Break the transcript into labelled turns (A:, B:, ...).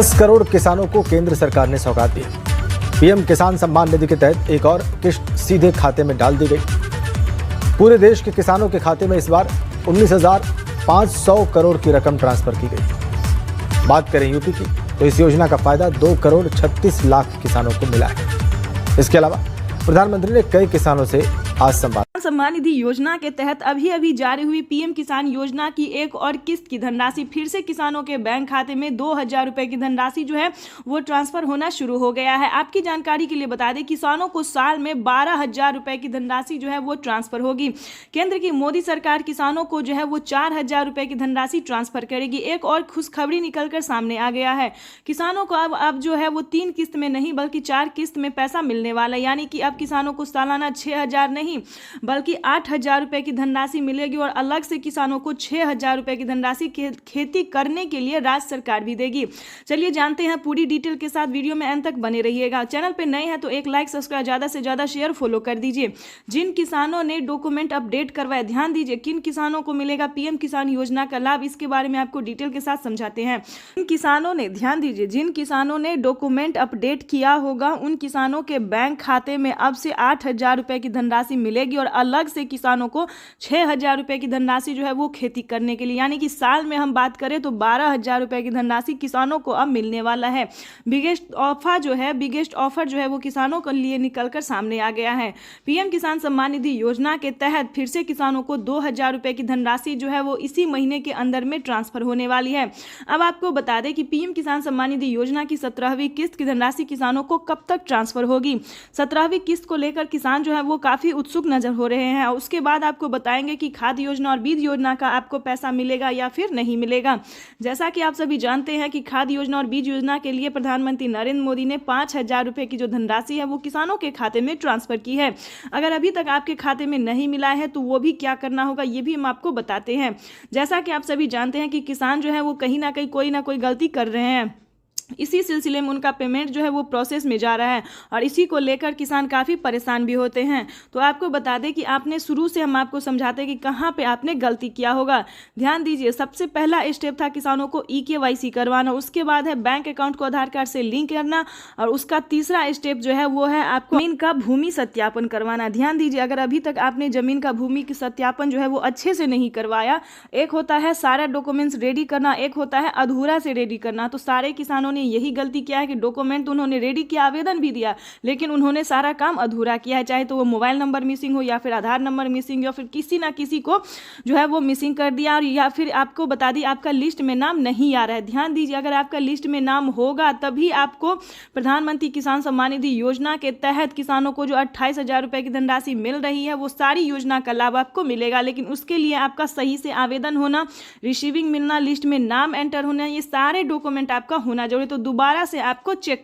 A: 10 करोड़ किसानों को केंद्र सरकार ने सौगात दी। पीएम किसान सम्मान निधि के तहत एक और किश्त सीधे खाते में डाल दी गई। पूरे देश के किसानों के खाते में इस बार 19,500 करोड़ की रकम ट्रांसफर की गई। बात करें यूपी की, तो इस योजना का फायदा 2,36,00,000 किसानों को मिला है। इसके अलावा प्रधानमंत्री ने कई किसानों से आज संवाद।
B: सम्मान निधि योजना के तहत अभी जारी हुई पीएम किसान योजना की एक और किस्त की धनराशि फिर से किसानों के बैंक खाते में 2,000 रुपए की धनराशि जो है वो ट्रांसफर होना शुरू हो गया है। आपकी जानकारी के लिए बता दें, किसानों को साल में 12,000 रुपए की धनराशि जो है वो ट्रांसफर होगी। केंद्र की मोदी सरकार किसानों को जो है वो 4,000 रुपए की धनराशि ट्रांसफर करेगी। एक और खुशखबरी निकलकर सामने आ गया है। किसानों को अब जो है वो 3 किस्त में नहीं बल्कि 4 किस्त में पैसा मिलने वाला है। यानी कि अब किसानों को सालाना 6,000 नहीं बल्कि 8,000 रुपए की धनराशि मिलेगी और अलग से किसानों को 6,000 रुपए की धनराशि खेती करने के लिए राज्य सरकार भी देगी। चलिए जानते हैं पूरी डिटेल के साथ, वीडियो में अंत तक बने रहिएगा। चैनल पे नए हैं तो एक लाइक, सब्सक्राइब, ज्यादा से ज्यादा शेयर, फॉलो कर दीजिए। जिन किसानों ने डॉक्यूमेंट अपडेट करवाए, ध्यान दीजिए किन किसानों को मिलेगा पीएम किसान योजना का लाभ, इसके बारे में आपको डिटेल के साथ समझाते हैं। जिन किसानों ने, ध्यान दीजिए, जिन किसानों ने डॉक्यूमेंट अपडेट किया होगा उन किसानों के बैंक खाते में अब से 8,000 रुपए की धनराशि मिलेगी और अलग से किसानों को 6,000 रुपए की धनराशि जो है वो खेती करने के लिए, यानी कि साल में हम बात करें तो 12,000 रुपए की धनराशि किसानों को अब मिलने वाला है। बिगेस्ट ऑफर जो है वो किसानों के लिए निकलकर सामने आ गया है। पीएम किसान सम्मान निधि योजना के तहत फिर से किसानों को 2,000 रुपए की धनराशि जो है वो इसी महीने के अंदर में ट्रांसफर होने वाली है। अब आपको बता दें कि पीएम किसान सम्मान निधि योजना की 17वीं किस्त की धनराशि किसानों को कब तक ट्रांसफर होगी। 17वीं किस्त को लेकर किसान जो है वो काफी उत्सुक नजर हो रहे हैं। उसके बाद आपको बताएंगे कि खाद्य योजना और बीज योजना का आपको पैसा मिलेगा या फिर नहीं मिलेगा। जैसा कि आप सभी जानते हैं कि खाद्य योजना और बीज योजना के लिए प्रधानमंत्री नरेंद्र मोदी ने 5,000 रुपए की जो धनराशि है वो किसानों के खाते में ट्रांसफर की है। अगर अभी तक आपके खाते में नहीं मिला है तो वो भी क्या करना होगा ये भी हम आपको बताते हैं। जैसा कि आप सभी जानते हैं कि किसान जो है वो कहीं ना कहीं कोई ना कोई गलती कर रहे हैं। इसी सिलसिले में उनका पेमेंट जो है वो प्रोसेस में जा रहा है और इसी को लेकर किसान काफ़ी परेशान भी होते हैं। तो आपको बता दें कि आपने शुरू से हम आपको समझाते हैं कि कहाँ पे आपने गलती किया होगा। ध्यान दीजिए, सबसे पहला स्टेप था किसानों को EKYC करवाना, उसके बाद है बैंक अकाउंट को आधार कार्ड से लिंक करना और उसका तीसरा स्टेप जो है वो है आपको जमीन का भूमि सत्यापन करवाना। ध्यान दीजिए, अगर अभी तक आपने जमीन का भूमि सत्यापन जो है वो अच्छे से नहीं करवाया, एक होता है सारा डॉक्यूमेंट्स रेडी करना, एक होता है अधूरा से रेडी करना, तो सारे किसानों ने यही गलती किया है कि डॉक्यूमेंट उन्होंने रेडी किया, आवेदन भी दिया, लेकिन उन्होंने सारा काम अधूरा किया है। चाहे तो वो मोबाइल नंबर मिसिंग हो या फिर आधार नंबर मिसिंग या फिर किसी ना किसी को जो है वो मिसिंग कर दिया, और या फिर आपको बता दी आपका लिस्ट में नाम नहीं आ रहा है। ध्यान दीजिए, अगर आपका लिस्ट में नाम होगा तभी आपको प्रधानमंत्री किसान सम्मान निधि योजना के तहत किसानों को जो 28,000 रुपए की धनराशि मिल रही है वो सारी योजना का लाभ आपको मिलेगा। लेकिन उसके लिए आपका सही से आवेदन होना, रिसीविंग मिलना, लिस्ट में नाम एंटर होना, ये सारे डॉक्यूमेंट आपका होना जरूरी। तो दोबारा से आपको चेक